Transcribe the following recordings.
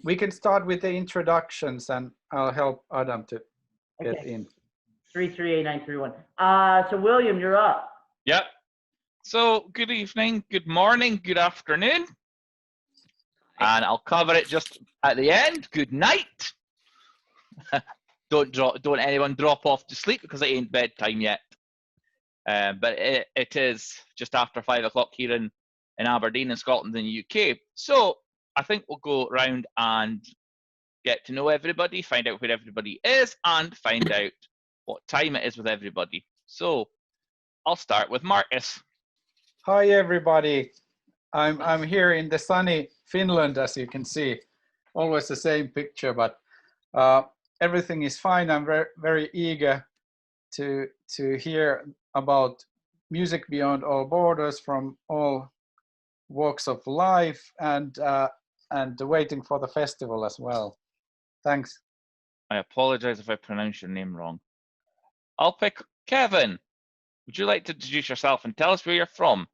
We can start with the introductions and I'll help Adam to get Okay. in. 338-931. So William, you're up. Yep. So good evening, good morning, good afternoon. And I'll cover it just at the end. Good night. Don't anyone drop off to sleep because it ain't bedtime yet. But it is just after 5 o'clock here in Aberdeen in Scotland and the UK. So I think we'll go around and get to know everybody, find out where everybody is, and find out what time it is with everybody. So I'll start with Marcus. Hi everybody. I'm here in the sunny Finland, as you can see. Always the same picture, but everything is fine. I'm very eager to hear about music beyond all borders from all walks of life, and waiting for the festival as well. Thanks. I apologize if I pronounce your name wrong. I'll pick Kevin. Would you like to introduce yourself and tell us where you're from?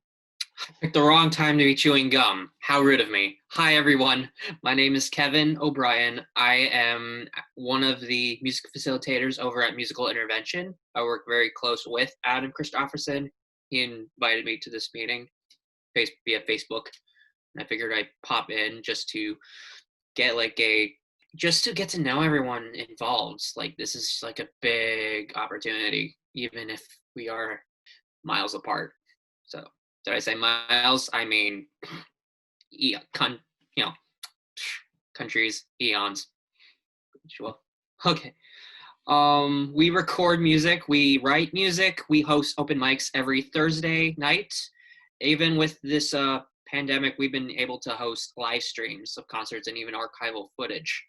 I picked the wrong time to be chewing gum. How rude of me. Hi, everyone. My name is Kevin O'Brien. I am one of the music facilitators over at Musical Intervention. I work very close with Adam Christoferson. He invited me to this meeting via Facebook. And I figured I'd pop in just to get to get to know everyone involved. Like, this is like a big opportunity, even if we are miles apart. So did I say miles? I mean, countries, eons. Sure. Okay. We record music, we write music, we host open mics every Thursday night. Even with this pandemic, we've been able to host live streams of concerts and even archival footage.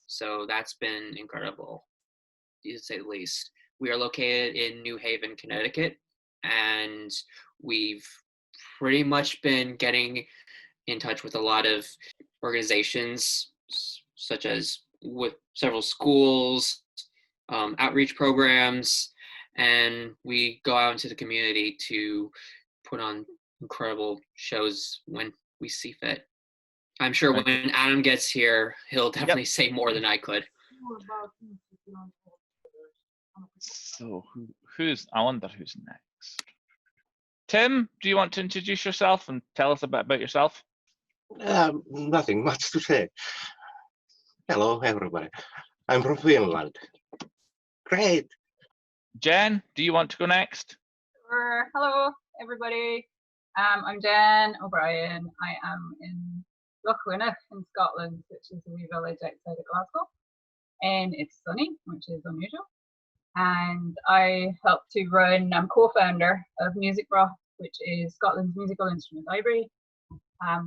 So that's been incredible, to say the least. We are located in New Haven, Connecticut, and we've pretty much been getting in touch with a lot of organizations, such as with several schools, outreach programs, and we go out into the community to put on incredible shows when we see fit. I'm sure when Adam gets here, he'll definitely say more than I could. So I wonder who's next. Tim, do you want to introduce yourself and tell us a bit about yourself? Nothing much to say. Hello, everybody. I'm from Finland. Great. Jen, do you want to go next? Sure. Hello, everybody. I'm Jen O'Brien. I am in Lochwinnoch in Scotland, which is a wee village outside of Glasgow. And it's sunny, which is unusual. And I help to run, I'm co-founder of Music Rock, which is Scotland's musical instrument library.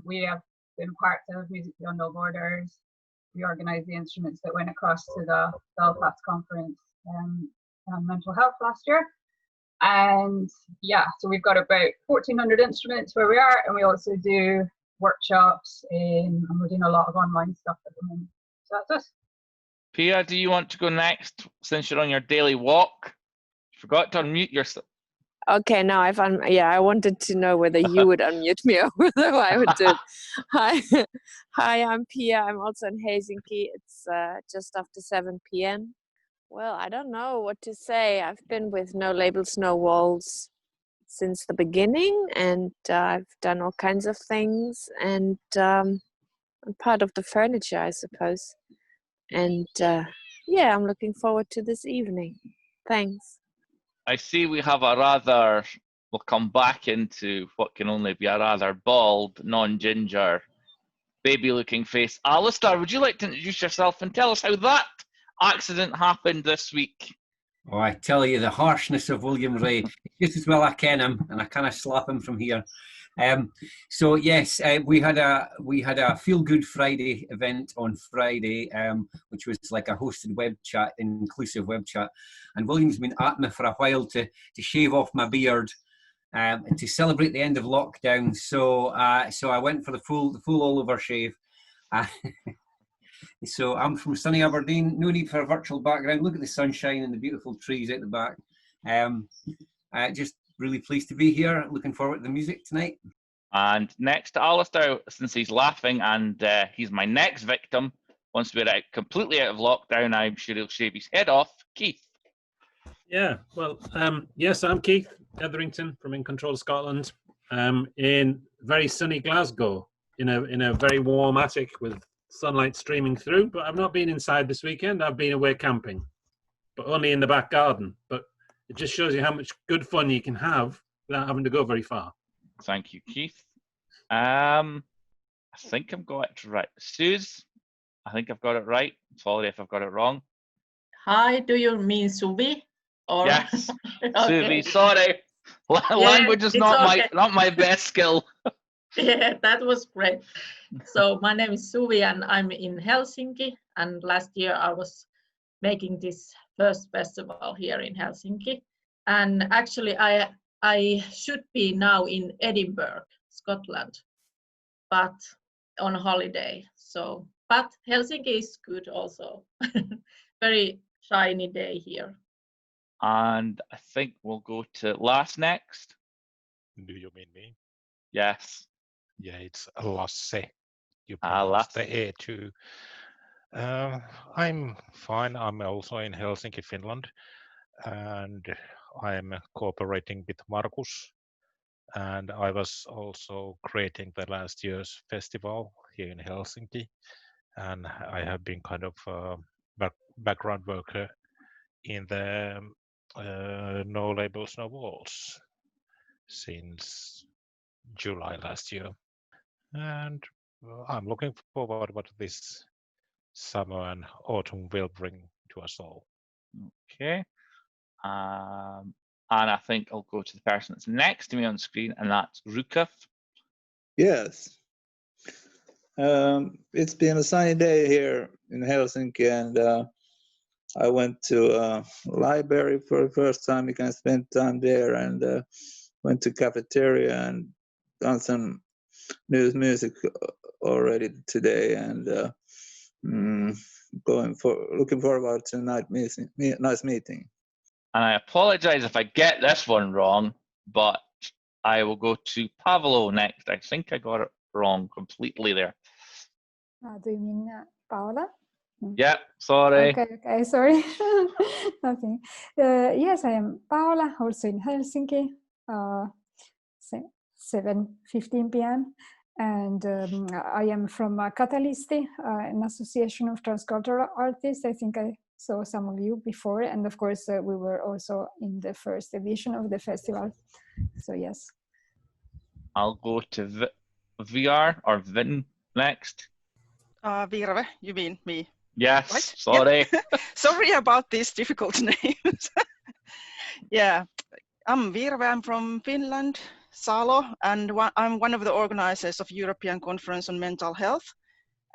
We have been part of Music Beyond All Borders. We organised the instruments that went across to the Belfast conference on mental health last year. And yeah, so we've got about 1,400 instruments where we are, and we also do workshops and we're doing a lot of online stuff at the moment. So that's us. Pia, do you want to go next since you're on your daily walk? You forgot to unmute yourself. Okay, now I wanted to know whether you would unmute me or whether I would do it. Hi, I'm Pia. I'm also in Helsinki. It's just after 7 p.m. Well, I don't know what to say. I've been with No Labels, No Walls since the beginning, and I've done all kinds of things, and I'm part of the furniture, I suppose. And yeah, I'm looking forward to this evening. Thanks. I see we have we'll come back into what can only be a rather bald, non-ginger, baby-looking face. Alistair, would you like to introduce yourself and tell us how that accident happened this week? Oh, I tell you, the harshness of William Ray. Just as well I ken him, and I kind of slap him from here. So yes, we had a Feel Good Friday event on Friday, which was like a hosted web chat, inclusive web chat. And William's been at me for a while to shave off my beard and to celebrate the end of lockdown. So I went for the full all over shave. So I'm from sunny Aberdeen. No need for a virtual background. Look at the sunshine and the beautiful trees at the back. Just really pleased to be here. Looking forward to the music tonight. And next to Alistair, since he's laughing and he's my next victim, once we're completely out of lockdown, I'm sure he'll shave his head off. Keith. Yeah, well, yes, I'm Keith Etherington from In Control Scotland, in very sunny Glasgow, in a very warm attic with sunlight streaming through. But I've not been inside this weekend. I've been away camping, but only in the back garden. But it just shows you how much good fun you can have without having to go very far. Thank you, Keith. I think I've got it right. Suze, I think I've got it right. Sorry if I've got it wrong. Hi, do you mean Subi? Or... Yes, Okay. Suvi, sorry. Language is it's not my best skill. Yeah, that was great. So my name is Suvi and I'm in Helsinki. And last year I was making this first festival here in Helsinki. And actually I should be now in Edinburgh, Scotland, but on holiday. So, but Helsinki is good also. Very shiny day here. And I think we'll go to Lasse next. Do you mean me? Yes. Yeah, it's Lasse. You Lasse. pronounce the E too. I'm fine. I'm also in Helsinki, Finland, and I'm cooperating with Markus. And I was also creating the last year's festival here in Helsinki, and I have been kind of background worker in the No Labels, No Walls since July last year. And I'm looking forward what this summer and autumn will bring to us all. Okay. And I think I'll go to the person that's next to me on screen, and that's Rukaf. Yes. It's been a sunny day here in Helsinki, and I went to a library for the first time. You can spend time there, and went to cafeteria and done some new music already today, and looking forward to nice meeting. And I apologize if I get this one wrong, but I will go to Pavlo next. I think I got it wrong completely there. Do you mean Paola? Yeah, sorry. Okay, sorry. Nothing. Yes, I am Paola, also in Helsinki, 7:15 p.m. And I am from Catalysti, an association of transcultural artists. I think I saw some of you before. And of course, we were also in the first edition of the festival. So yes. I'll go to VR or Vin next. Virve, you mean me? Yes, right? sorry. Yeah. Sorry about these difficult names. Yeah, I'm Virve, I'm from Finland, Salo, and I'm one of the organizers of European Conference on Mental Health.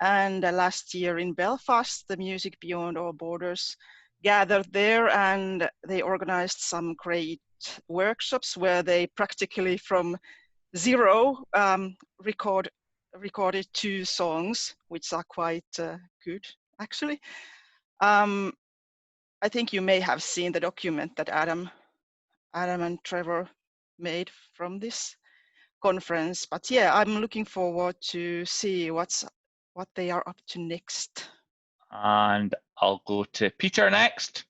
And last year in Belfast, the Music Beyond All Borders gathered there, and they organized some great workshops where they practically from zero recorded 2 songs, which are quite good, actually. I think you may have seen the document that Adam and Trevor made from this conference. But yeah, I'm looking forward to see what they are up to next. And I'll go to Peter next.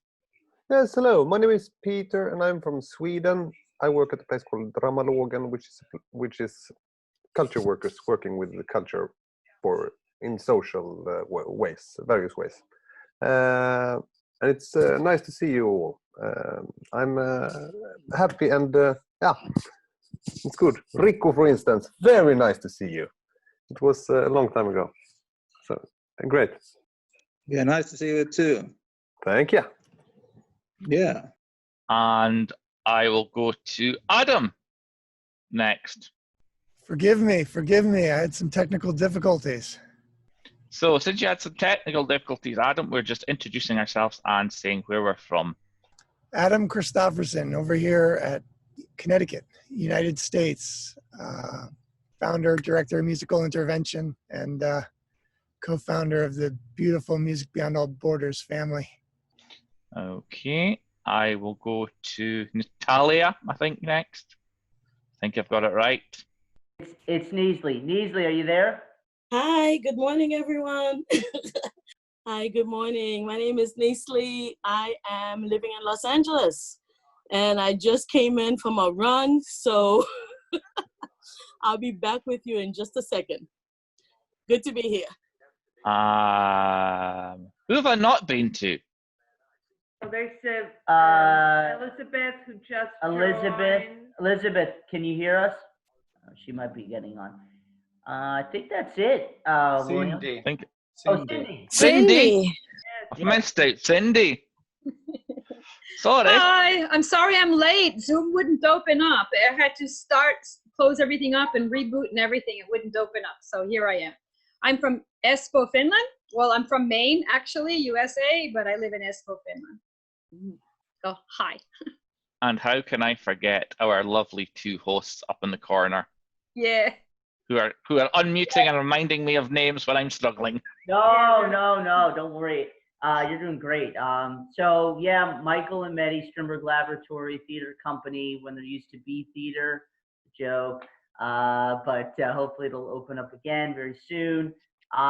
Yes, hello. My name is Peter, and I'm from Sweden. I work at a place called Dramalogen, which is culture workers working with the culture in social ways, various ways. And it's nice to see you all. I'm happy, and yeah, it's good. Rico, for instance, very nice to see you. It was a long time ago, so great. Yeah, nice to see you too. Thank you. Yeah. And I will go to Adam next. Forgive me. I had some technical difficulties. So since you had some technical difficulties, Adam, we're just introducing ourselves and saying where we're from. Adam Christoferson over here at Connecticut, United States. Founder, director of musical intervention, and co-founder of the beautiful Music Beyond All Borders family. Okay, I will go to Natalia, I think, next. I think I've got it right. It's Neasley. Neasley, are you there? Hi, good morning, everyone. Hi, good morning. My name is Neasley. I am living in Los Angeles, and I just came in from a run, so I'll be back with you in just a second. Good to be here. Who have I not been to? Oh, there's Elizabeth who just joined. Elizabeth, can you hear us? She might be getting on. I think that's it, William. Cindy. Oh, Cindy. Cindy. I've missed out. Cindy. Sorry. Hi, I'm sorry I'm late. Zoom wouldn't open up. I had to close everything up and reboot and everything. It wouldn't open up. So here I am. I'm from Espoo, Finland. Well, I'm from Maine, actually, USA, but I live in Espoo, Finland. So hi. And how can I forget our lovely two hosts up in the corner Yeah. who are unmuting and reminding me of names when I'm struggling? No, don't worry. You're doing great. So yeah, Michael and Medi, Strindberg Laboratory Theater Company, when there used to be theater, joke. But hopefully it'll open up again very soon. We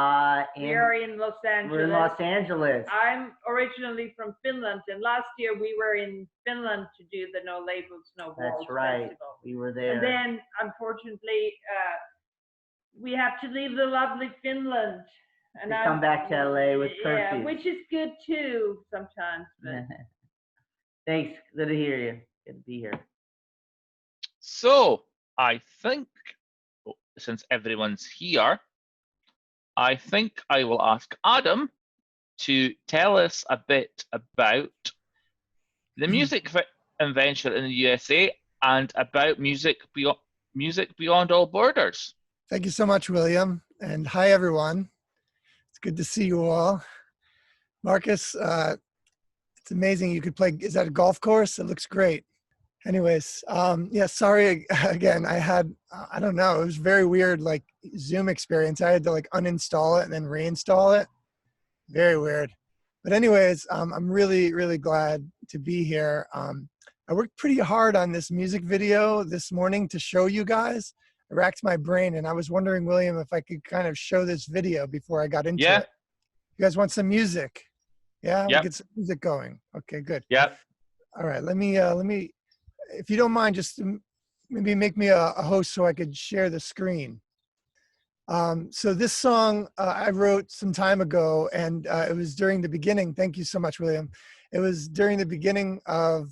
are in Los Angeles. We're in Los Angeles. I'm originally from Finland, and last year we were in Finland to do the No Labels, No Walls That's right. Festival. We were there. And then, unfortunately, we have to leave the lovely Finland. And To come back to LA with yeah, curfew. which is good too sometimes. But Thanks. Good to hear you. Good to be here. So I think, since everyone's here, I think I will ask Adam to tell us a bit about the music invention in the USA and about music beyond all borders. Thank you so much, William. And hi, everyone. It's good to see you all. Marcus, it's amazing you could play. Is that a golf course? It looks great. Anyways, yeah, sorry again. I had, I don't know, it was very weird, like Zoom experience. I had to like uninstall it and then reinstall it. Very weird. But anyways, I'm really, really glad to be here. I worked pretty hard on this music video this morning to show you guys. I racked my brain and I was wondering, William, if I could kind of show this video before I got into it. You guys want some music? Yeah, we'll get some music going. Okay, good. Yep. All right, let me, if you don't mind, just maybe make me a host so I could share the screen. So this song I wrote some time ago, and it was during the beginning. Thank you so much, William. It was during the beginning of,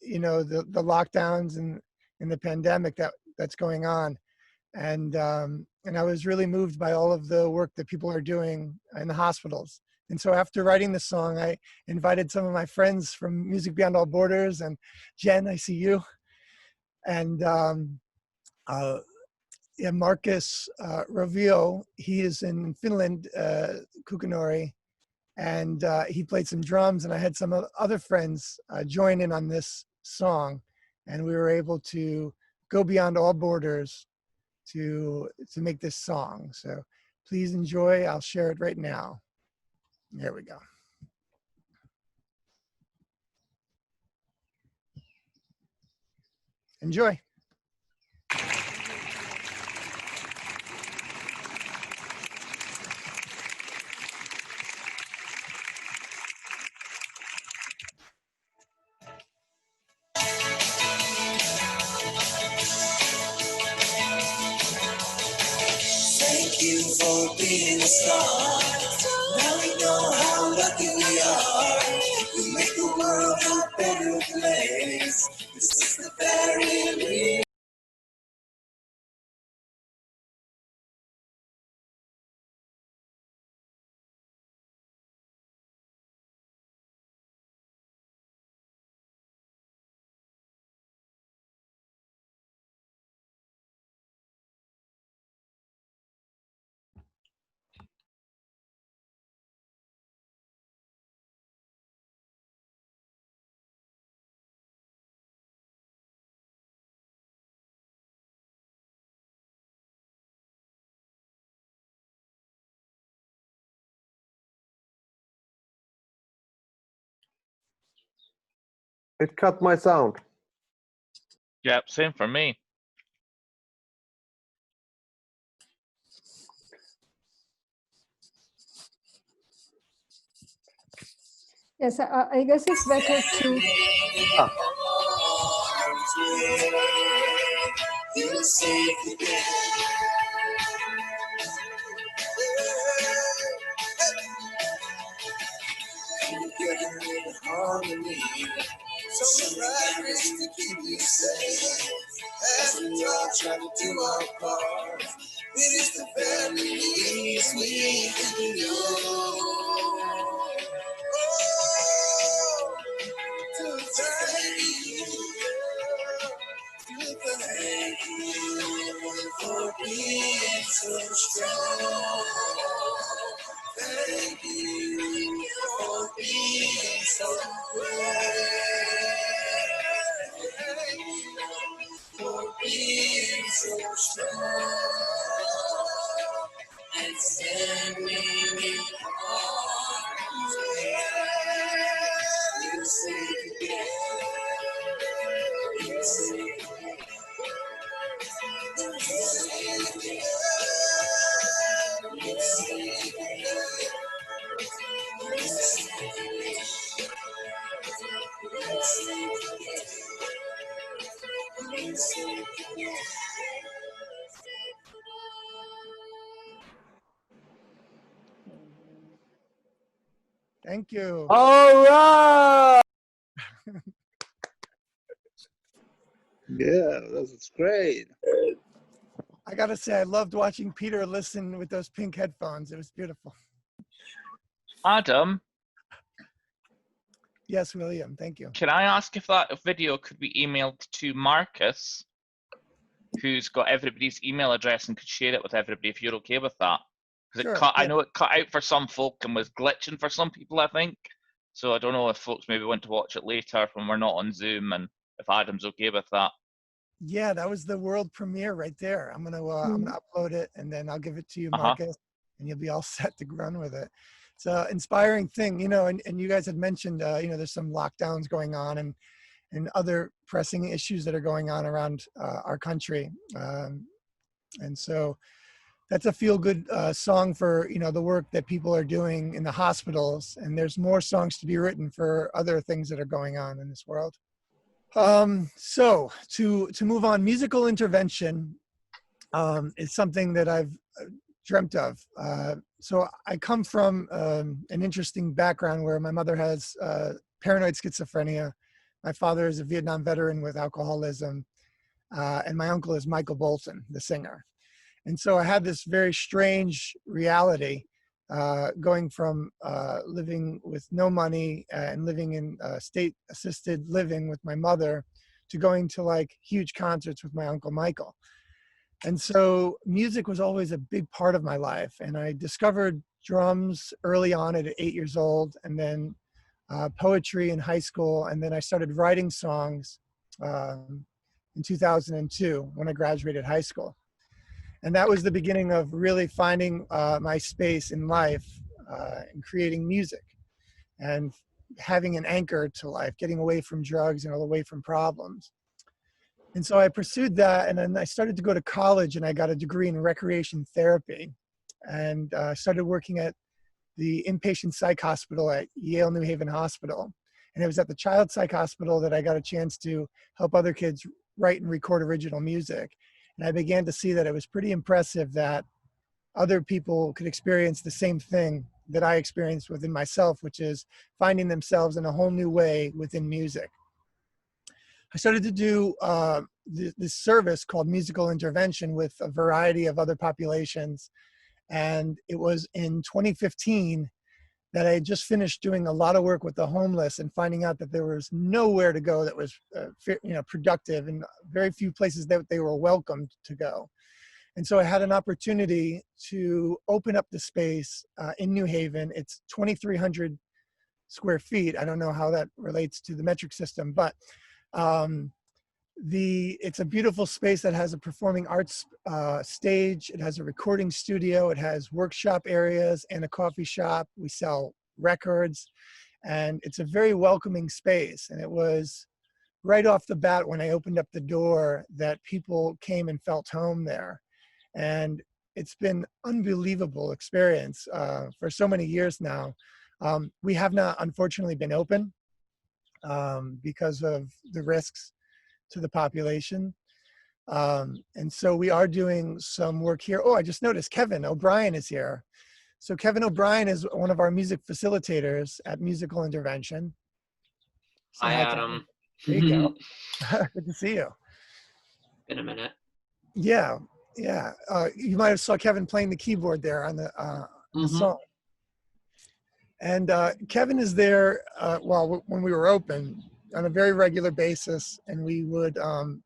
you know, the lockdowns and the pandemic that's going on, and I was really moved by all of the work that people are doing in the hospitals. And so after writing the song, I invited some of my friends from Music Beyond All Borders, and Jen, I see you, and yeah, Marcus Rovio, he is in Finland, Kukanori, and he played some drums, and I had some other friends join in on this song, and we were able to go beyond all borders to make this song. So please enjoy. I'll share it right now. There we go. Enjoy. Thank you for being a star. Now we know how lucky we are. We make the world a better place. This is the very real. It cut my sound. Yep, same for me. Yes, I guess it's better to. You save the day. Together in harmony, so practice to keep you safe. As we all try to do our part, it is the very least we can do. Oh, to thank you, to thank you for being so strong. Thank you for being so brave. Thank you for being so strong and standing in arms where you say together. You say together. You say together. You say together. Thank you. All right. Yeah, that's great. I gotta say, I loved watching Peter listen with those pink headphones. It was beautiful. Adam, Yes, William, thank you. can I ask if that video could be emailed to Marcus, who's got everybody's email address and could share it with everybody if you're okay with that? Because Sure, I yeah. know it cut out for some folk and was glitching for some people, I think. So I don't know if folks maybe want to watch it later when we're not on Zoom, and if Adam's okay with that. Yeah, that was the world premiere right there. I'm gonna upload it and then I'll give it to you, Uh-huh. Marcus, and you'll be all set to run with it. It's an inspiring thing, you know, and you guys had mentioned, you know, there's some lockdowns going on and other pressing issues that are going on around our country. And so that's a feel-good song for, you know, the work that people are doing in the hospitals. And there's more songs to be written for other things that are going on in this world. So to move on, musical intervention is something that I've dreamt of. So I come from an interesting background where my mother has paranoid schizophrenia. My father is a Vietnam veteran with alcoholism. And my uncle is Michael Bolton, the singer. And so I had this very strange reality going from living with no money and living in state-assisted living with my mother to going to like huge concerts with my Uncle Michael. And so music was always a big part of my life. And I discovered drums early on at 8 years old, and then poetry in high school. And then I started writing songs in 2002 when I graduated high school. And that was the beginning of really finding my space in life and creating music and having an anchor to life, getting away from drugs and away from problems. And so I pursued that, and then I started to go to college, and I got a degree in recreation therapy, and started working at the inpatient psych hospital at Yale New Haven Hospital. And it was at the child psych hospital that I got a chance to help other kids write and record original music. And I began to see that it was pretty impressive that other people could experience the same thing that I experienced within myself, which is finding themselves in a whole new way within music. I started to do this service called musical intervention with a variety of other populations. And it was in 2015 that I had just finished doing a lot of work with the homeless and finding out that there was nowhere to go that was productive, and very few places that they were welcomed to go. And so I had an opportunity to open up the space in New Haven. It's 2,300 square feet. I don't know how that relates to the metric system, but it's a beautiful space that has a performing arts stage. It has a recording studio. It has workshop areas and a coffee shop. We sell records, and it's a very welcoming space. And it was right off the bat when I opened up the door that people came and felt home there. And it's been unbelievable experience for so many years now, We have not, unfortunately, been open because of the risks to the population. And so we are doing some work here. Oh, I just noticed Kevin O'Brien is here. So Kevin O'Brien is one of our music facilitators at Musical Intervention. Say Hi, Kevin. Adam. There you go. Good to see you. Been a minute. Yeah, yeah. You might have saw Kevin playing the keyboard there on the song. And Kevin is there, well, when we were open, on a very regular basis, and we would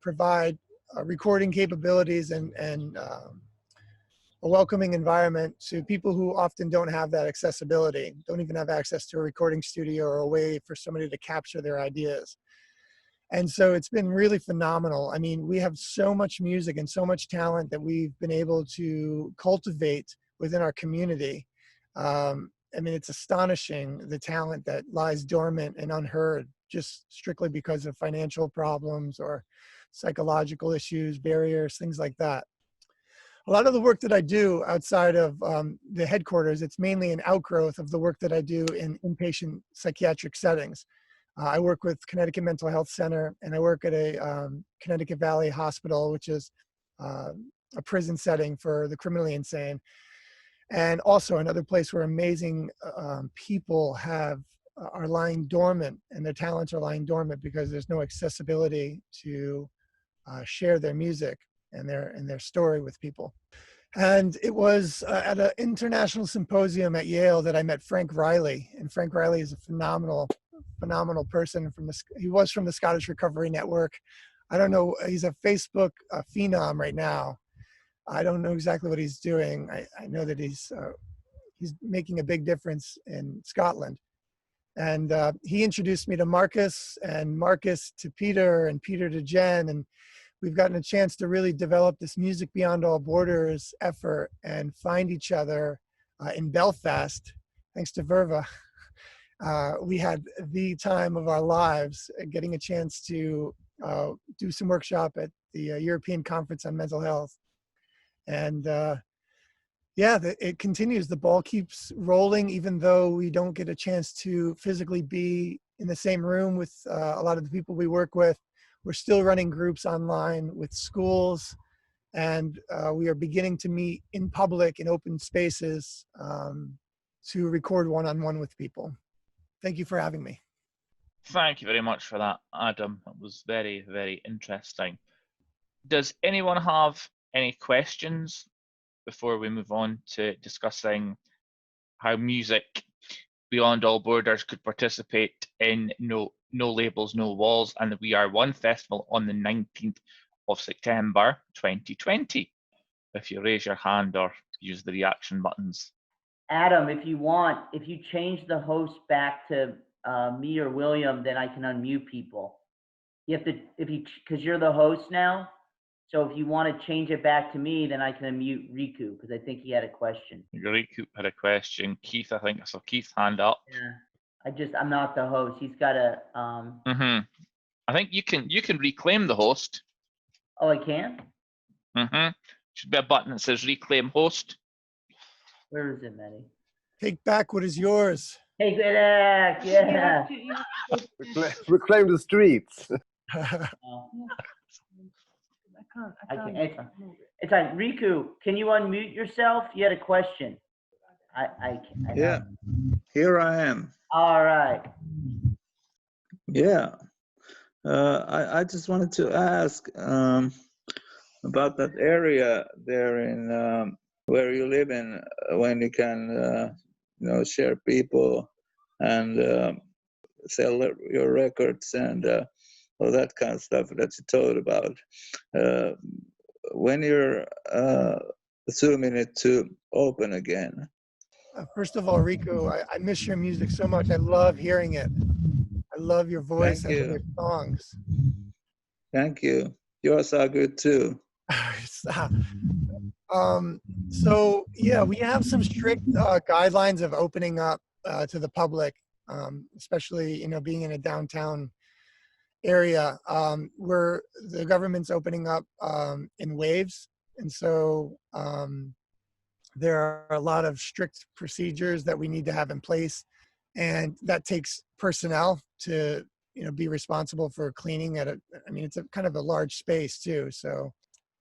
provide recording capabilities and a welcoming environment to people who often don't have that accessibility, don't even have access to a recording studio or a way for somebody to capture their ideas. And so it's been really phenomenal. I mean, we have so much music and so much talent that we've been able to cultivate within our community. I mean, it's astonishing the talent that lies dormant and unheard just strictly because of financial problems or psychological issues, barriers, things like that. A lot of the work that I do outside of the headquarters, it's mainly an outgrowth of the work that I do in inpatient psychiatric settings. I work with Connecticut Mental Health Center, and I work at a Connecticut Valley Hospital, which is a prison setting for the criminally insane. And also another place where amazing people are lying dormant, and their talents are lying dormant because there's no accessibility to share their music and their story with people. And it was at an international symposium at Yale that I met Frank Riley, and Frank Riley is a phenomenal person. He was from the Scottish Recovery Network. I don't know, he's a Facebook phenom right now. I don't know exactly what he's doing. I know that he's making a big difference in Scotland. And he introduced me to Marcus, and Marcus to Peter, and Peter to Jen, and we've gotten a chance to really develop this Music Beyond All Borders effort and find each other in Belfast, thanks to Verva. We had the time of our lives getting a chance to do some workshop at the European Conference on Mental Health. And yeah, it continues. The ball keeps rolling, even though we don't get a chance to physically be in the same room with a lot of the people we work with. We're still running groups online with schools, and we are beginning to meet in public in open spaces to record one-on-one with people. Thank you for having me. Thank you very much for that, Adam. That was very, very interesting. Does anyone have any questions before we move on to discussing how Music Beyond All Borders could participate in No Labels, No Walls and the We Are One Festival on the 19th of September 2020? If you raise your hand or use the reaction buttons. Adam, if you change the host back to me or William, then I can unmute people. You have to, because you're the host now. So if you want to change it back to me, then I can unmute Riku, because I think he had a question. Riku had a question. Keith, I think I saw Keith's hand up. Yeah, I'm not the host. He's got a. I think you can reclaim the host. Oh, I can? Should be a button that says reclaim host. Where is it, Maddie? Take back what is yours. Take it back, yeah. Reclaim the streets. It's like, Riku, can you unmute yourself? You had a question. I Yeah, here I am. All right. Yeah, I just wanted to ask about that area there in where you live in, when you can, share people and sell your records and all that kind of stuff that you told about. When you're assuming it to open again. First of all, Riku, I miss your music so much. I love hearing it. I love your voice Thank and you. your songs. Thank you. Yours are good too. So yeah, we have some strict guidelines of opening up to the public, especially being in a downtown area where the government's opening up in waves, and so there are a lot of strict procedures that we need to have in place. and that takes personnel to be responsible for cleaning at I mean, it's a kind of a large space too. So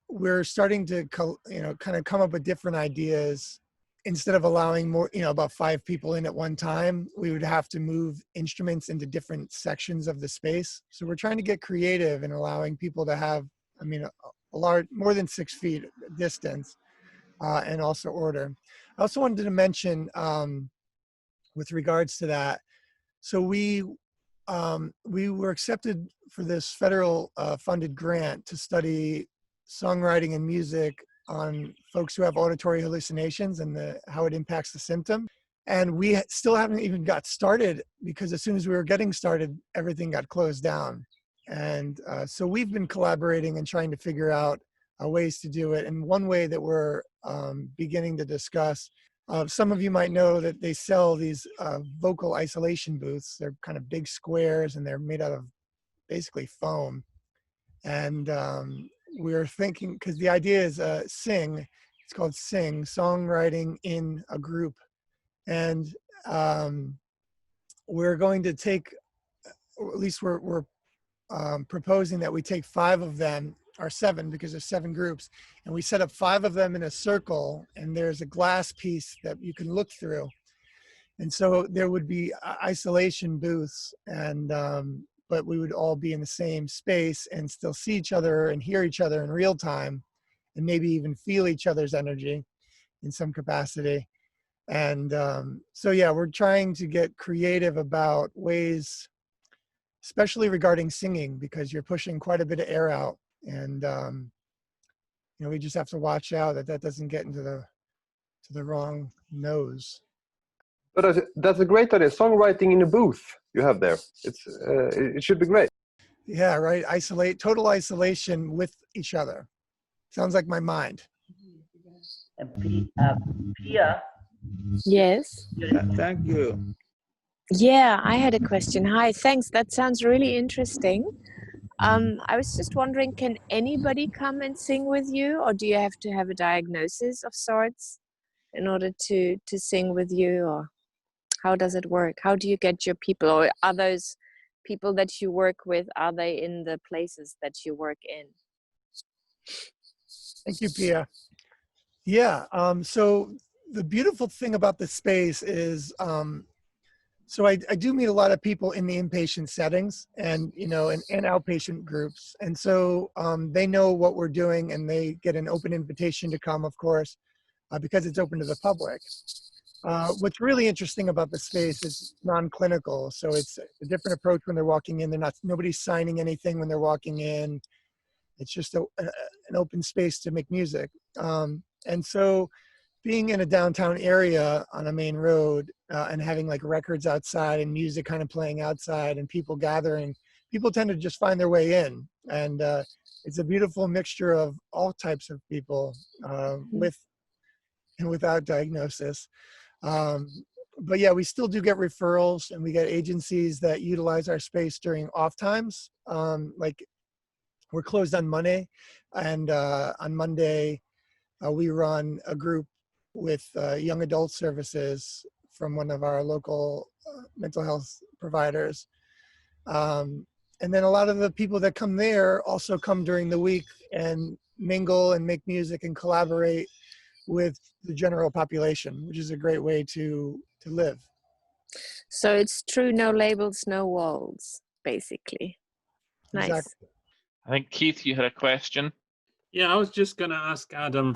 we're starting to kind of come up with different ideas. Instead of allowing more, about 5 people in at one time, we would have to move instruments into different sections of the space. So we're trying to get creative and allowing people to have, I mean, a large, more than 6 feet distance, and also order. I also wanted to mention, with regards to that, so we were accepted for this federal funded grant to study songwriting and music on folks who have auditory hallucinations and how it impacts the symptom. And we still haven't even got started, because as soon as we were getting started, everything got closed down. And so we've been collaborating and trying to figure out ways to do it. And one way that we're beginning to discuss, some of you might know that they sell these vocal isolation booths. They're kind of big squares and they're made out of basically foam. And we're thinking, because the idea is SING, it's called SING, Songwriting in a Group. And we're going to take, or at least we're proposing that we take 5 of them, or 7, because there's 7 groups, and we set up 5 of them in a circle, and there's a glass piece that you can look through. And so there would be isolation booths, and but we would all be in the same space and still see each other and hear each other in real time, and maybe even feel each other's energy in some capacity. And so yeah, we're trying to get creative about ways, especially regarding singing, because you're pushing quite a bit of air out, and we just have to watch out that doesn't get into the wrong nose. But that's a great idea. Songwriting in a booth you have there. It should be great. Yeah, right. Total isolation with each other. Sounds like my mind. And Pia. Yes. Thank you. Yeah, I had a question. Hi, thanks. That sounds really interesting. I was just wondering, can anybody come and sing with you, or do you have to have a diagnosis of sorts in order to sing with you, or how does it work? How do you get your people, or are those people that you work with, are they in the places that you work in? Thank you, Pia. Yeah, so the beautiful thing about the space is, so I do meet a lot of people in the inpatient settings and, and outpatient groups. And so they know what we're doing, and they get an open invitation to come, of course, because it's open to the public. What's really interesting about the space is non-clinical. So it's a different approach when they're walking in. Nobody's signing anything when they're walking in. It's just an open space to make music. And so being in a downtown area on a main road and having like records outside and music kind of playing outside and people gathering, people tend to just find their way in. And it's a beautiful mixture of all types of people, with and without diagnosis. But yeah, we still do get referrals, and we get agencies that utilize our space during off times. Like we're closed on Monday, and on Monday we run a group with young adult services from one of our local mental health providers. And then a lot of the people that come there also come during the week and mingle and make music and collaborate with the general population, which is a great way to live. So it's true, no labels, no walls, basically. Nice. Exactly. I think, Keith, you had a question. Yeah, I was just going to ask Adam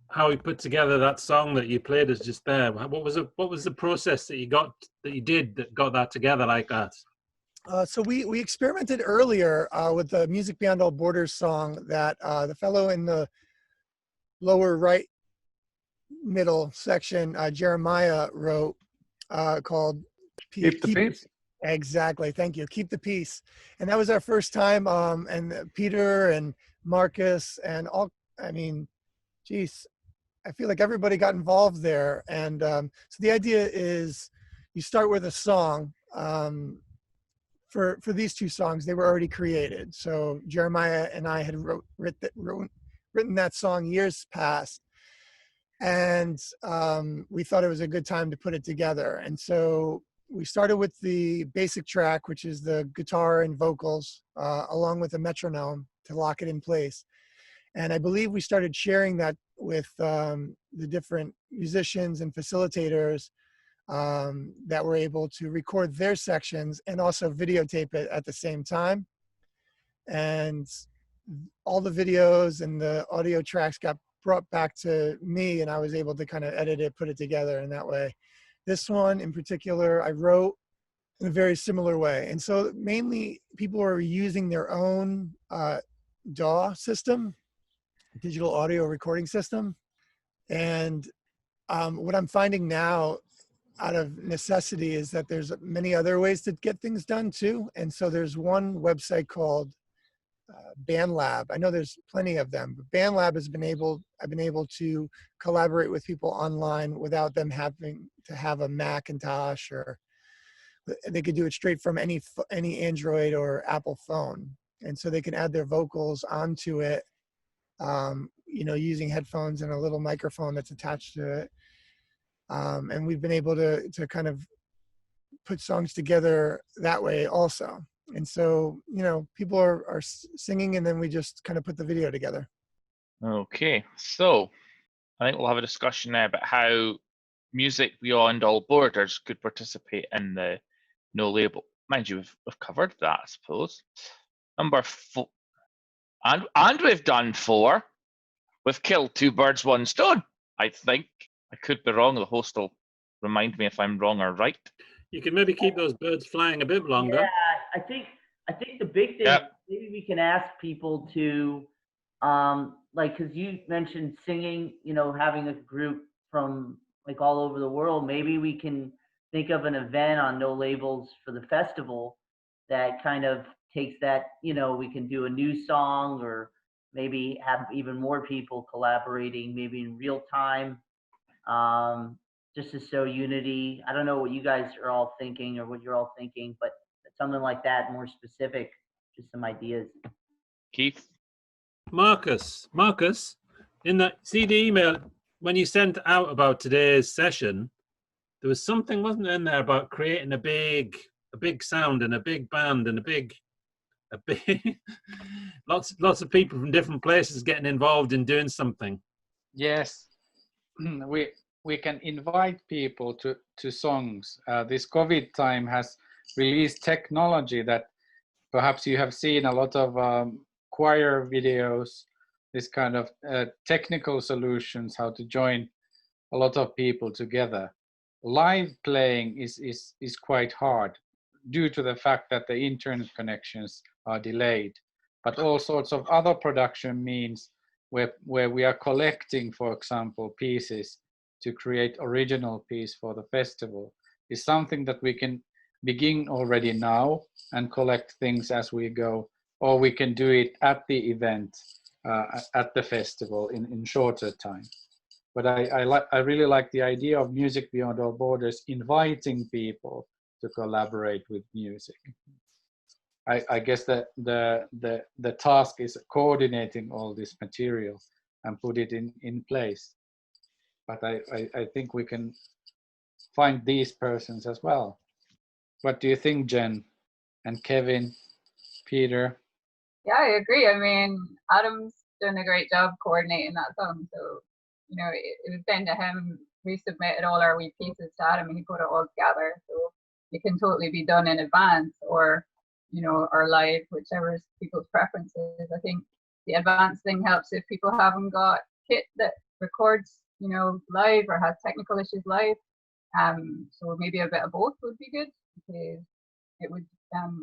how he put together that song that you played us just there. What was the process that you did that got that together like that? So we experimented earlier with the Music Beyond All Borders song that the fellow in the lower right middle section, Jeremiah, wrote, called Keep the Peace. Exactly, thank you. Keep the Peace. And that was our first time, and Peter and Marcus and all, I mean, geez, I feel like everybody got involved there. And so the idea is you start with a song. For these 2 songs, they were already created. So Jeremiah and I had written that song years past, and we thought it was a good time to put it together. And so we started with the basic track, which is the guitar and vocals, along with a metronome to lock it in place. And I believe we started sharing that with the different musicians and facilitators that were able to record their sections and also videotape it at the same time. And all the videos and the audio tracks got brought back to me, and I was able to kind of edit it, put it together in that way. This one in particular, I wrote in a very similar way. And so mainly people are using their own DAW system, digital audio recording system. And what I'm finding now out of necessity is that there's many other ways to get things done too. And so there's one website called BandLab. I know there's plenty of them, but BandLab has I've been able to collaborate with people online without them having to have a Macintosh, or they could do it straight from any Android or Apple phone. And so they can add their vocals onto it, you know, using headphones and a little microphone that's attached to it. And we've been able to kind of put songs together that way also. And so, you know, people are singing, and then we just kind of put the video together. Okay, so I think we'll have a discussion now about how music beyond all borders could participate in the no label. Mind you, we've covered that, I suppose. Number 4, and we've done 4. We've killed 2 birds, 1 stone. I think. I could be wrong. The host will remind me if I'm wrong or right. You can maybe keep those birds flying a bit longer. Yeah, I think the big thing, maybe we can ask people to, like, because you mentioned singing, you know, having a group from like all over the world. Maybe we can think of an event on No Labels for the festival that kind of takes that, you know, we can do a new song, or maybe have even more people collaborating, maybe in real time, just to show unity. I don't know what you guys are all thinking or what you're all thinking, but something like that, more specific, just some ideas. Keith? Marcus, in that CD email, when you sent out about today's session, there was something, wasn't there, in there about creating a big sound and a big band and a big lots of people from different places getting involved in doing something. Yes, we can invite people to songs. This COVID time has released technology that perhaps you have seen a lot of choir videos, this kind of technical solutions, how to join a lot of people together. Live playing is quite hard due to the fact that the internet connections are delayed, but all sorts of other production means where we are collecting, for example, pieces to create original piece for the festival is something that we can begin already now and collect things as we go, or we can do it at the event, at the festival in shorter time. But I really like the idea of Music Beyond All Borders, inviting people to collaborate with music. I guess that the task is coordinating all this material and put it in place. But I think we can find these persons as well. What do you think, Jen and Kevin, Peter? Yeah, I agree. I mean, Adam's done a great job coordinating that song. So, you know, it was then to him, we submitted all our wee pieces to Adam and he put it all together. So it can totally be done in advance or, you know, or live, whichever is people's preferences. I think the advanced thing helps if people haven't got kit that records, you know, live or has technical issues live. So maybe a bit of both would be good, because it would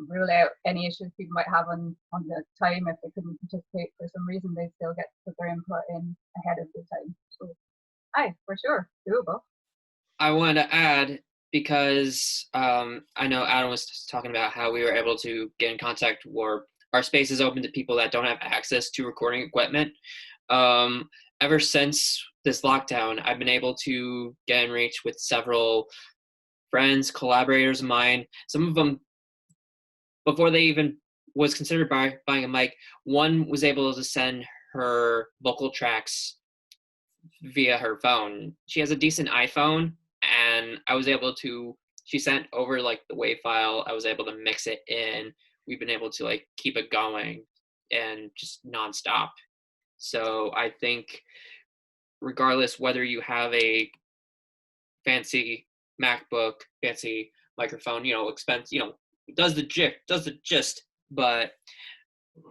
rule out any issues people might have on the time. If they couldn't participate for some reason, they'd still get to put their input in ahead of the time. So, aye, for sure, doable. I wanted to add, because I know Adam was talking about how we were able to get in contact, or our space is open to people that don't have access to recording equipment. Ever since this lockdown, I've been able to get in reach with several friends, collaborators of mine. Some of them, before they even was considered buying a mic, one was able to send her vocal tracks via her phone. She has a decent iPhone, and I was able to she sent over like the WAV file. I was able to mix it in. We've been able to like keep it going and just nonstop. So I think regardless whether you have a fancy MacBook, fancy microphone, expense, does the gist, but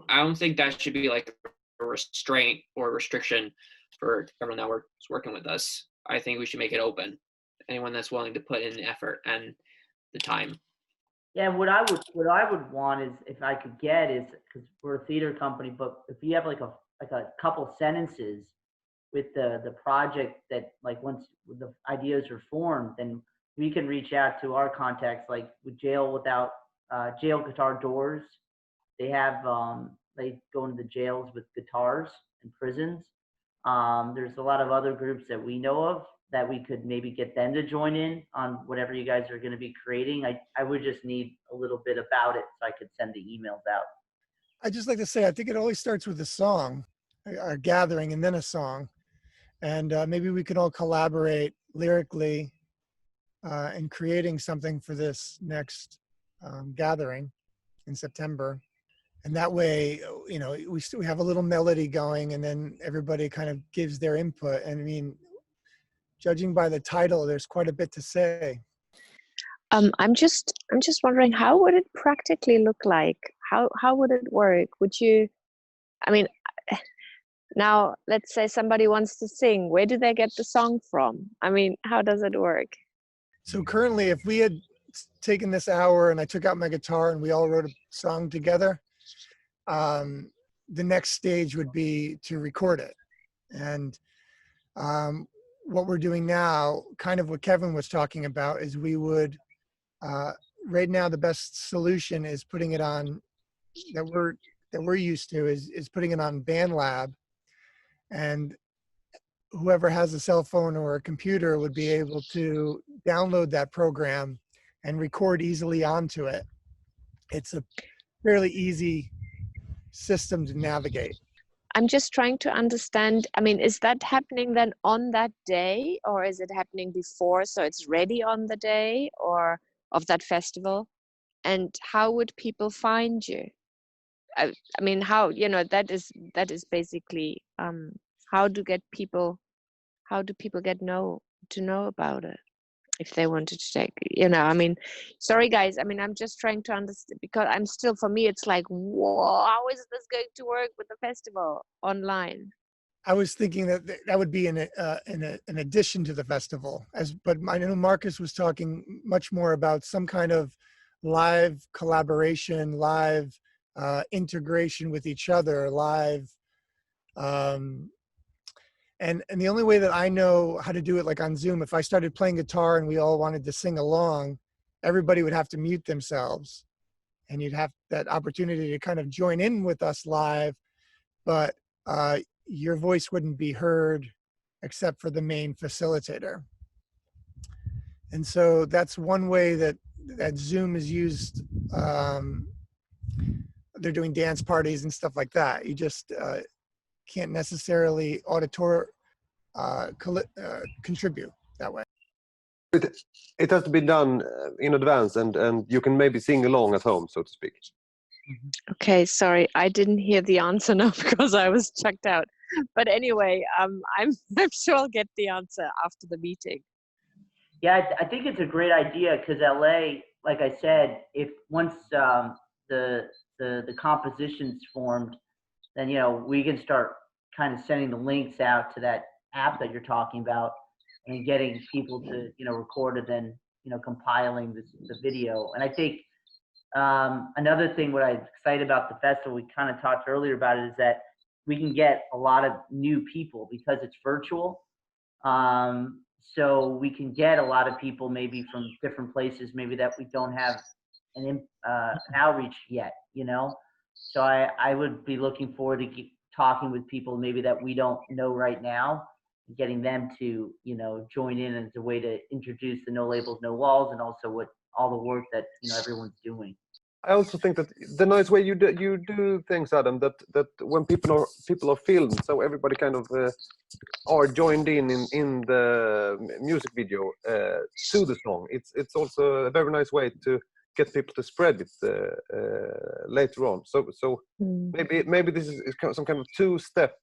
I don't think that should be like a restraint or restriction for everyone that is working with us. I think we should make it open. Anyone that's willing to put in the effort and the time. Yeah, what I would want is, if I could get, is, because we're a theater company, but if you have like a couple sentences with the project that, like, once the ideas are formed, then we can reach out to our contacts, like with Jail Guitar Doors. They have they go into the jails with guitars in prisons. There's a lot of other groups that we know of that we could maybe get them to join in on whatever you guys are going to be creating. I would just need a little bit about it so I could send the emails out. I'd just like to say, I think it always starts with a song, a gathering, and then a song. And maybe we could all collaborate lyrically in creating something for this next gathering in September. And that way, we have a little melody going, and then everybody kind of gives their input. And I mean, judging by the title, there's quite a bit to say. I'm just wondering, how would it practically look like? How would it work? Would you, I mean, now let's say somebody wants to sing, where do they get the song from? I mean, how does it work? So currently, if we had taken this hour and I took out my guitar and we all wrote a song together, the next stage would be to record it. And what we're doing now, kind of what Kevin was talking about, is we would, right now the best solution is putting it on, that we're used to, is putting it on BandLab, and whoever has a cell phone or a computer would be able to download that program and record easily onto it. It's a fairly easy system to navigate. I'm just trying to understand, I mean, is that happening then on that day, or is it happening before, so it's ready on the day or of that festival? And how would people find you? I mean, how, that is basically, how do people get to know about it if they wanted to take, I mean, sorry guys, I mean, I'm just trying to understand, because I'm still, for me, it's like, whoa, how is this going to work with the festival online? I was thinking that would be in addition to the festival, but I know Marcus was talking much more about some kind of live collaboration, live integration with each other, live. And the only way that I know how to do it, like on Zoom, if I started playing guitar and we all wanted to sing along, everybody would have to mute themselves, and you'd have that opportunity to kind of join in with us live, but your voice wouldn't be heard except for the main facilitator. And so that's one way that Zoom is used. They're doing dance parties and stuff like that. You just can't necessarily contribute that way. It has to be done in advance, and you can maybe sing along at home, so to speak. Okay, sorry, I didn't hear the answer now because I was checked out. But anyway, I'm sure I'll get the answer after the meeting. Yeah, I think it's a great idea, because LA, like I said, if once the composition's formed, then we can start kind of sending the links out to that app that you're talking about, and getting people to record it, and compiling the video. And I think another thing, what I'm excited about the festival, we kind of talked earlier about it, is that we can get a lot of new people because it's virtual. So we can get a lot of people maybe from different places, maybe that we don't have an outreach yet, So I would be looking forward to talking with people maybe that we don't know right now, getting them to, join in as a way to introduce the No Labels, No Walls, and also what all the work that, everyone's doing. I also think that the nice way you do things, Adam, that when people are filmed, so everybody kind of are joined in the music video to the song. It's also a very nice way to get people to spread it later on. So maybe this is some kind of two-step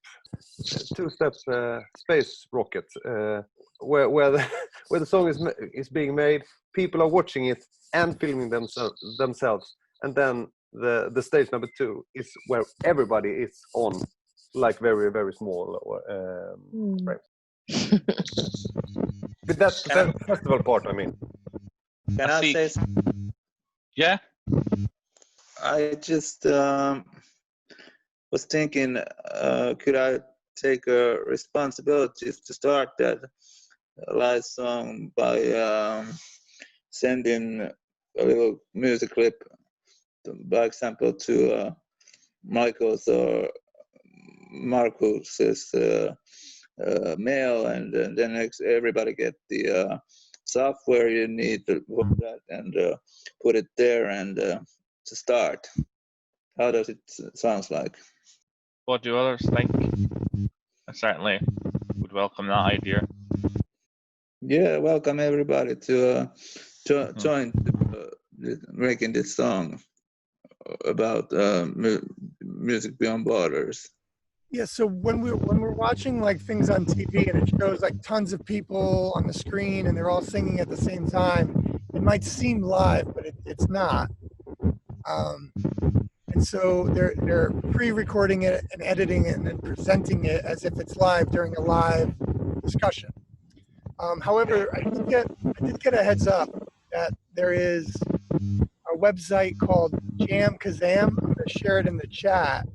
space rocket where the song is being made, people are watching it and filming themselves, and then the stage number 2 is where everybody is on, like very, very small frames. But that's the festival part, I mean. Can I say something? Yeah. I just was thinking, could I take a responsibility to start that live song by sending a little music clip, by example, to Michael's or Marcus's mail, and then everybody get the software you need for that, and put it there, and to start. How does it sound like? What do others think? I certainly would welcome that idea. Yeah, welcome everybody to join making this song about music beyond borders. Yeah, so when we're watching like things on TV and it shows like tons of people on the screen and they're all singing at the same time, it might seem live, but it's not. And so they're pre-recording it and editing it and then presenting it as if it's live during a live discussion. However, I did get a heads up that there is a website called Jam Kazam. I'm going to share it in the chat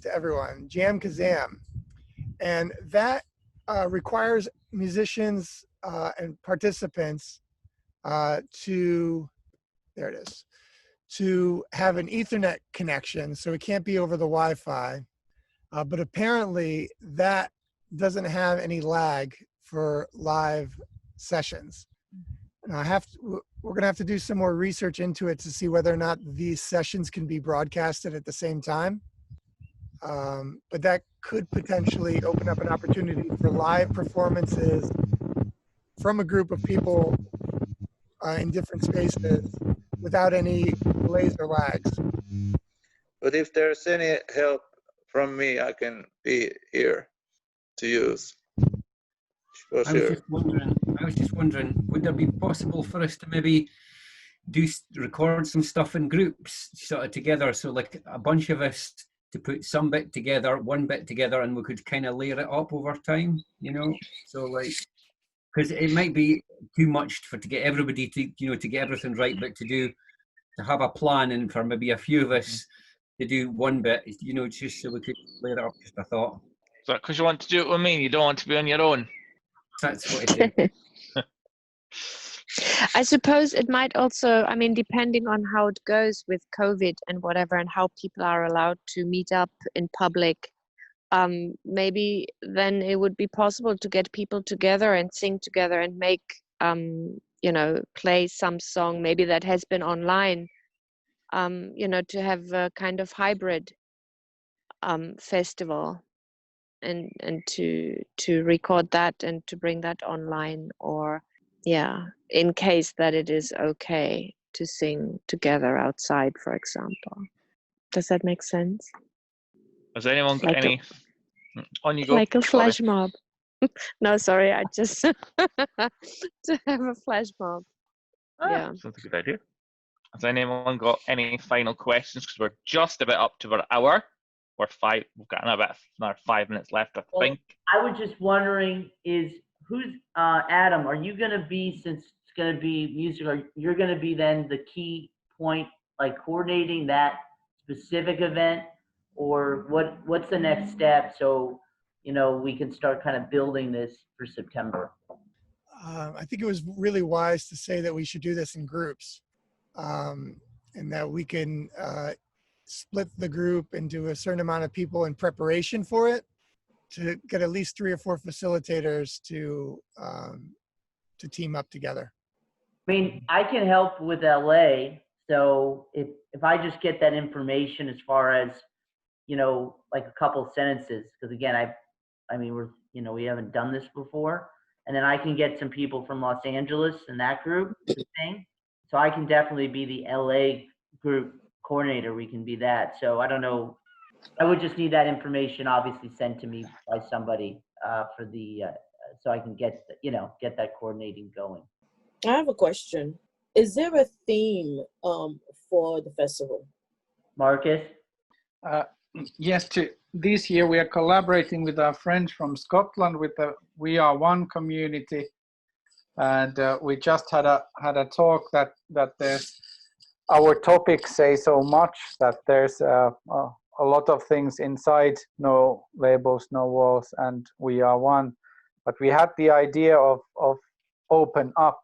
to everyone. Jam Kazam, and that requires musicians and participants to have an Ethernet connection, so it can't be over the Wi-Fi. But apparently that doesn't have any lag for live sessions. And we're gonna have to do some more research into it to see whether or not these sessions can be broadcasted at the same time. But that could potentially open up an opportunity for live performances from a group of people in different spaces without any delays or lags. But if there's any help from me, I can be here to use. For sure. I was just wondering, would there be possible for us to maybe record some stuff in groups sort of together, so like a bunch of us to put some bit together, one bit together, and we could kind of layer it up over time, you know? So like, because it might be too much to get everybody to, to get everything right, but to have a plan and for maybe a few of us to do one bit, just so we could layer it up, just a thought. So because you want to do it with me, you don't want to be on your own. That's what it is. I suppose it might also, I mean, depending on how it goes with COVID and whatever, and how people are allowed to meet up in public, maybe then it would be possible to get people together and sing together and make, play some song maybe that has been online, to have a kind of hybrid festival, and to record that and to bring that online, or in case that it is okay to sing together outside, for example. Does that make sense? Has anyone got any? On you go. Like a flash mob. No, sorry, I just to have a flash mob. Yeah. Sounds a good idea. Has anyone got any final questions? Because we're just about up to our hour. We've got another 5 minutes left, I think. I was just wondering, who's Adam? Are you gonna be, since it's gonna be music, or you're gonna be then the key point, like coordinating that specific event, or what's the next step, so we can start kind of building this for September? I think it was really wise to say that we should do this in groups, and that we can split the group into a certain amount of people in preparation for it, to get at least 3 or 4 facilitators to team up together. I mean, I can help with LA, So if I just get that information as far as, you know, like a couple sentences, because again, I mean, we haven't done this before, and then I can get some people from Los Angeles in that group to sing. So I can definitely be the LA group coordinator. We can be that. So I don't know. I would just need that information obviously sent to me by somebody for the so I can get get that coordinating going. I have a question. Is there a theme for the festival? Marcus? Yes, this year we are collaborating with our friends from Scotland with the We Are One community, and we just had a talk that there's our topics say so much that there's a lot of things inside No Labels, No Walls, and We Are One, but we had the idea of open up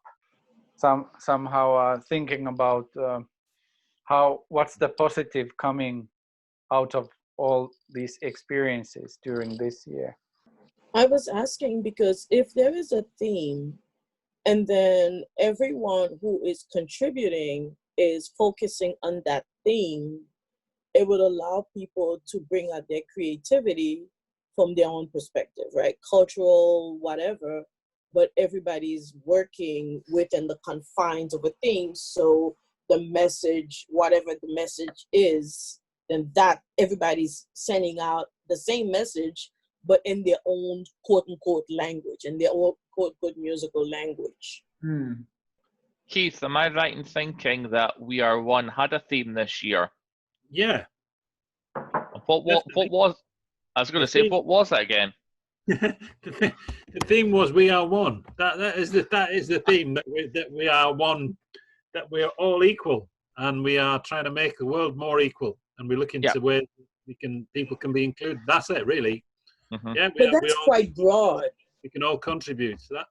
somehow thinking about what's the positive coming out of all these experiences during this year. I was asking because if there is a theme and then everyone who is contributing is focusing on that theme, it would allow people to bring out their creativity from their own perspective, right? Cultural, whatever, but everybody's working within the confines of a theme. So the message, whatever the message is, then that everybody's sending out the same message, but in their own quote unquote language, in their own quote unquote musical language. Keith, am I right in thinking that We Are One had a theme this year? Yeah. What was? I was going to say, what was it again? The theme was We Are One. That is the theme, that we are one, that we are all equal, and we are trying to make the world more equal, and we're looking to where people can be included. That's it, really. Yeah, But that's quite broad. We can all contribute to that.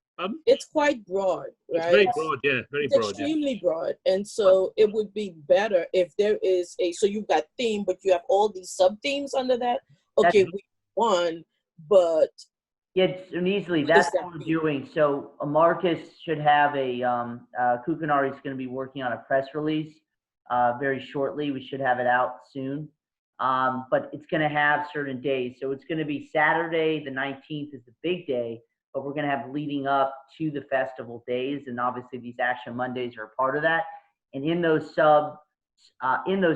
It's quite broad, right? It's very broad, yeah, very it's broad. Extremely broad. And so it would be better if there is so you've got theme, but you have all these sub-themes under that. Okay, we won, but it's easily, that's what we're doing. So Marcus should have Kukanari is going to be working on a press release very shortly. We should have it out soon. But it's going to have certain days. So it's going to be Saturday, the 19th is the big day, but we're going to have leading up to the festival days. And obviously these Action Mondays are a part of that. And in those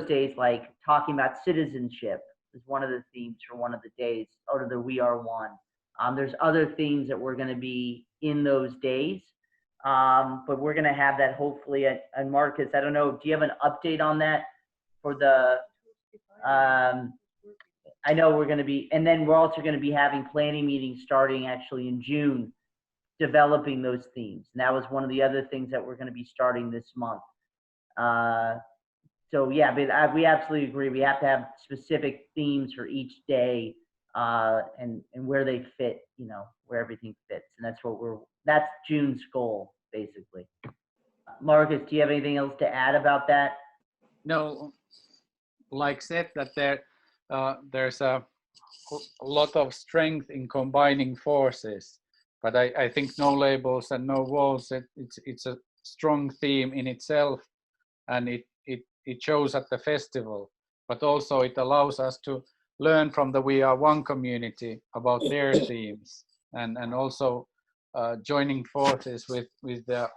days, like talking about citizenship is one of the themes for one of the days, out of the We Are One. There's other themes that we're going to be in those days. But we're going to have that hopefully and Marcus, I don't know, do you have an update on that for the, I know we're going to be, and then we're also going to be having planning meetings starting actually in June, developing those themes. And that was one of the other things that we're going to be starting this month. So yeah, but we absolutely agree. We have to have specific themes for each day and where they fit, where everything fits. And that's June's goal, basically. Marcus, do you have anything else to add about that? No, like said, that there's a lot of strength in combining forces, but I think No Labels and No Walls, it's a strong theme in itself, and it shows at the festival, but also it allows us to learn from the We Are One community about their themes, and also joining forces with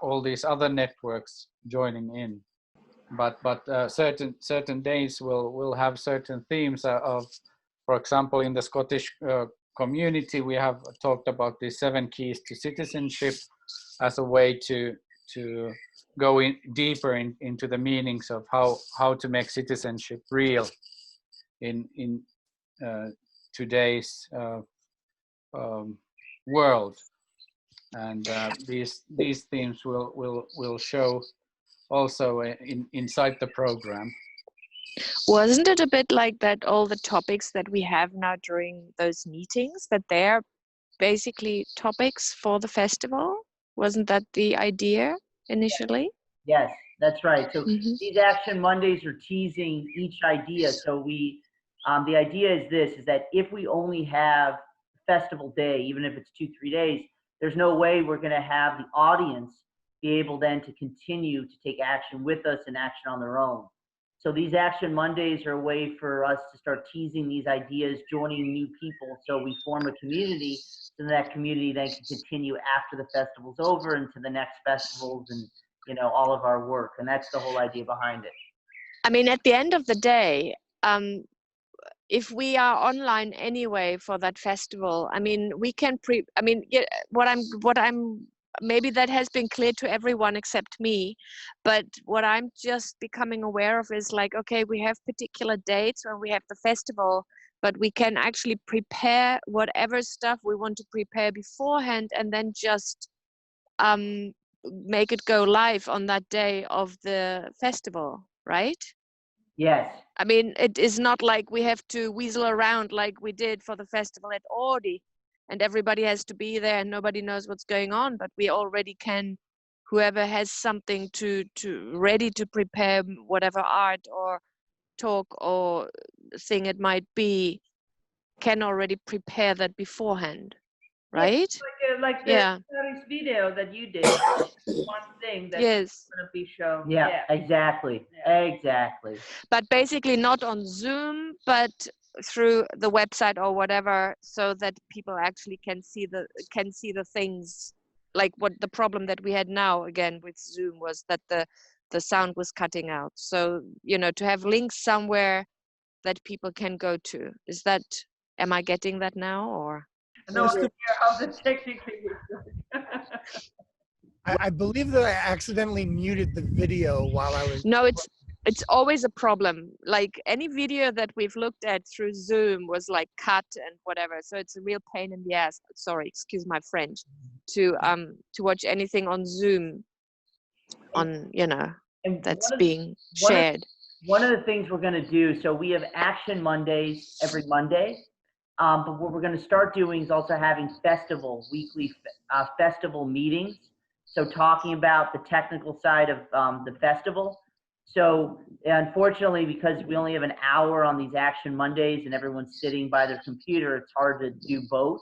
all these other networks joining in. But certain days will have certain themes of, for example, in the Scottish community, we have talked about the 7 keys to citizenship as a way to go in deeper into the meanings of how to make citizenship real in today's world, and these themes will show also inside the program. Wasn't it a bit like that, all the topics that we have now during those meetings, that they're basically topics for the festival? Wasn't that the idea initially? Yes, that's right. So these Action Mondays are teasing each idea. So the idea is this, is that if we only have festival day, even if it's 2-3 days, there's no way we're going to have the audience be able then to continue to take action with us and action on their own. So these Action Mondays are a way for us to start teasing these ideas, joining new people, so we form a community, so that community then can continue after the festival's over into the next festivals and, you know, all of our work. And that's the whole idea behind it. I mean, at the end of the day, if we are online anyway for that festival, I mean, we can what I'm maybe that has been clear to everyone except me, but what I'm just becoming aware of is like, okay, we have particular dates when we have the festival, but we can actually prepare whatever stuff we want to prepare beforehand and then just make it go live on that day of the festival, right? Yes. I mean, it is not like we have to weasel around like we did for the festival at Audi and everybody has to be there and nobody knows what's going on, but we already can, whoever has something to ready to prepare whatever art or talk or thing it might be, can already prepare that beforehand, right? Like the first video that you did, one thing that's Yes. going to be shown. Yeah, exactly. Exactly. But basically not on Zoom, but through the website or whatever, so that people actually can see the things. Like what the problem that we had now again with Zoom was that the sound was cutting out. So, you know, to have links somewhere that people can go to. Am I getting that now or? No idea how the technically works. I believe that I accidentally muted the video while I was. No, it's always a problem. Like any video that we've looked at through Zoom was like cut and whatever. So it's a real pain in the ass. Sorry, excuse my French. To watch anything on Zoom, on that's being shared. One of the things we're going to do. So we have Action Mondays every Monday. But what we're going to start doing is also having weekly festival meetings. So talking about the technical side of the festival. So unfortunately, because we only have an hour on these Action Mondays and everyone's sitting by their computer, it's hard to do both.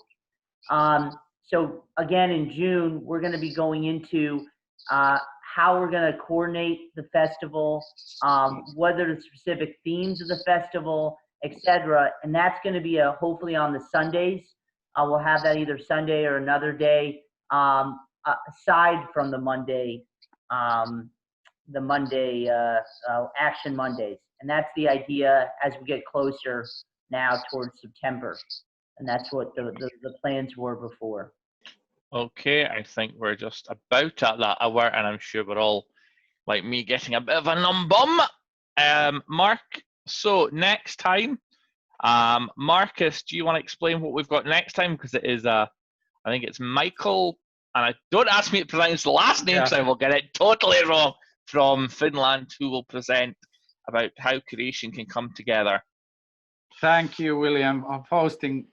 So again, in June, we're going to be going into how we're going to coordinate the festival, what are the specific themes of the festival, etc. And that's going to be hopefully on the Sundays. We'll have that either Sunday or another day, aside from the Monday Action Mondays. And that's the idea as we get closer now towards September. And that's what the plans were before. Okay, I think we're just about at that hour, and I'm sure we're all, like me, getting a bit of a numb bum. Mark, so next time, Marcus, do you want to explain what we've got next time? Because it is, I think it's Michael, and don't ask me to pronounce the last name because I will get it totally wrong, from Finland, who will present about how creation can come together. Thank you, William, of hosting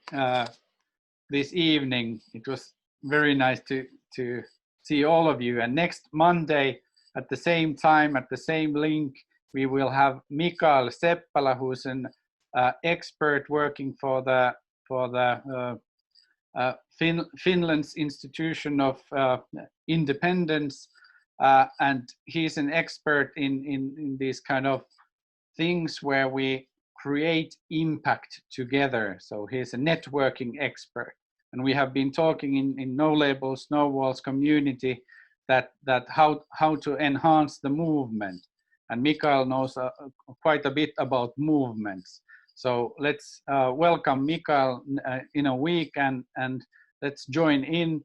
this evening. It was very nice to see all of you. And next Monday at the same time, at the same link, we will have Mikael Seppälä, who's an expert working for the Finland's Institution of Independence, and he's an expert in these kind of things where we create impact together. So he's a networking expert, and we have been talking in No Labels, No Walls community that how to enhance the movement, and Mikael knows quite a bit about movements. So let's welcome Mikael in a week, and let's join in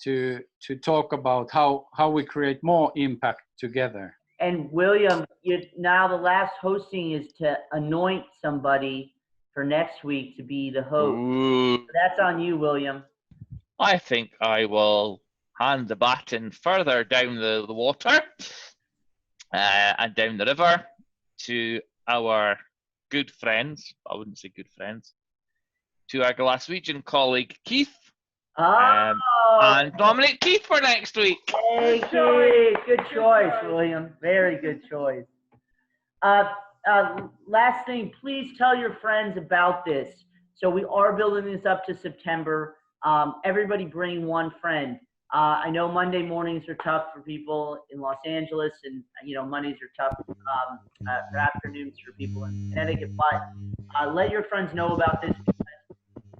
to talk about how we create more impact together. And William, now the last hosting is to anoint somebody for next week to be the host. So that's on you, William. I think I will hand the baton further down the water and down the river to our good friends, I wouldn't say good friends, to our Glaswegian colleague Keith. And nominate Keith for next week. Hey, Keith. Good choice, William. Very good choice. Last thing, please tell your friends about this. So we are building this up to September. Everybody bring one friend. I know Monday mornings are tough for people in Los Angeles, and Mondays are tough for afternoons for people in Connecticut. But let your friends know about this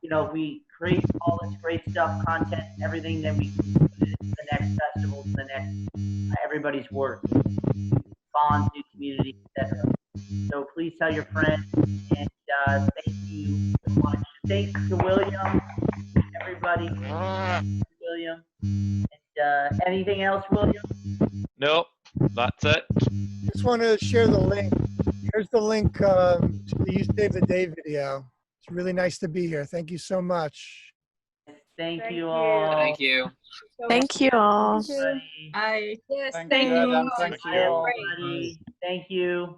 because we create all this great stuff, content, everything that we put into the next festival, to the next everybody's work, bonds, new community, etc. So please tell your friends, and thank you so much. Thanks to William, everybody. William. And anything else, William? Nope, that's it. Just want to share the link. Here's the link to the You Save the Day video. It's really nice to be here. Thank you so much. Thank you all. Thank you. Thank you all. Everybody. Hi. Yes, Thank thank you, you. Adam. Thank you all. Everybody. Thank you.